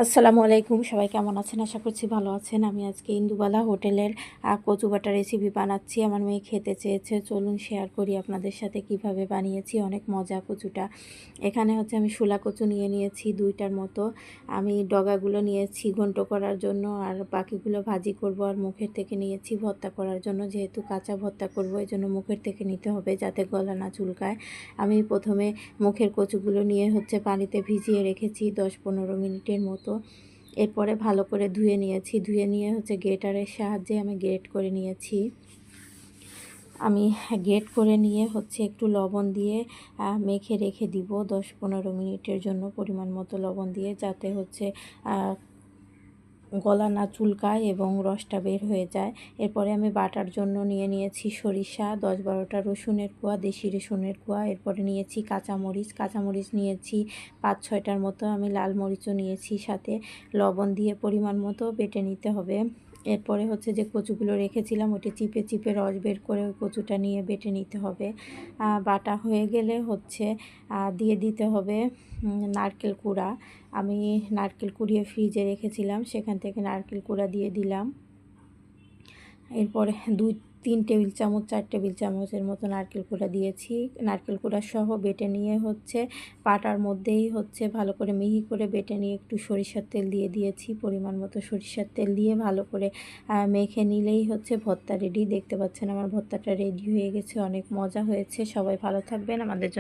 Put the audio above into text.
আসসালামু আলাইকুম, সবাই কেমন আছেন? আশা করছি ভালো আছেন। আমি আজকে ইন্দুবালা হোটেলের কচু বাটা রেসিপি বানাচ্ছি। আমার মেয়ে খেতে চেয়েছে, চলুন শেয়ার করি আপনাদের সাথে কিভাবে বানিয়েছি। অনেক মজা কচুটা। এখানে হচ্ছে আমি শোলা কচু নিয়ে নিয়েছি 2টার মতো। আমি ডগাগুলো নিয়েছি ঘন্ট করার জন্য, আর বাকিগুলো ভাজি করব। আর মুখের থেকে নিয়েছি ভর্তা করার জন্য, যেহেতু কাঁচা ভর্তা করব এই জন্য মুখের থেকে নিতে হবে যাতে গলা না চুলকায়। আমি প্রথমে মুখের কচুগুলো নিয়ে হচ্ছে পানিতে ভিজিয়ে রেখেছি 10-15 মিনিটের মতো। এরপরে ভালো করে ধুয়ে নিয়েছি। ধুয়ে নিয়ে হচ্ছে গ্রেটারের সাহায্যে আমি গ্রেট করে নিয়েছি। আমি গ্রেট করে নিয়ে হচ্ছে একটু লবণ দিয়ে মেখে রেখে দিব 10-15 মিনিটের জন্য, পরিমাণ মতো লবণ দিয়ে, যাতে হচ্ছে গলা না চুলকায় এবং রসটা বের হয়ে যায়। এরপরে আমি বাটার জন্য নিয়ে নিয়েছি সরিষা, 10-12টা রসুনের কোয়া, দেশি রসুনের কোয়া। এরপরে নিয়েছি কাঁচামরিচ নিয়েছি 5-6টার মতো। আমি লাল মরিচও নিয়েছি সাথে। লবণ দিয়ে পরিমাণ মতো বেটে নিতে হবে। এরপরে হচ্ছে যে কচুগুলো রেখেছিলাম ওটি চিপে চিপে রস বের করে ওই কচুটা নিয়ে বেটে নিতে হবে। বাটা হয়ে গেলে হচ্ছে দিয়ে দিতে হবে নারকেল কুড়া। আমি নারকেল কুড়িয়ে ফ্রিজে রেখেছিলাম, সেখান থেকে নারকেল কুড়া দিয়ে দিলাম। এরপরে 2-3 টেবিল চামচ 4 টেবিল চামচের মতো নারকেল কুড়া দিয়েছি। নারকেল কুড়া সহ বেটে নিয়ে হচ্ছে পাটার মধ্যেই হচ্ছে ভালো করে মিহি করে বেটে নিয়ে একটু সরিষার তেল দিয়ে দিয়েছি। পরিমাণ মতো সরিষার তেল দিয়ে ভালো করে মেখে নিলেই হচ্ছে ভর্তা রেডি। দেখতে পাচ্ছেন আমার ভর্তাটা রেডি হয়ে গেছে। অনেক মজা হয়েছে। সবাই ভালো থাকবেন। আমাদের জন্য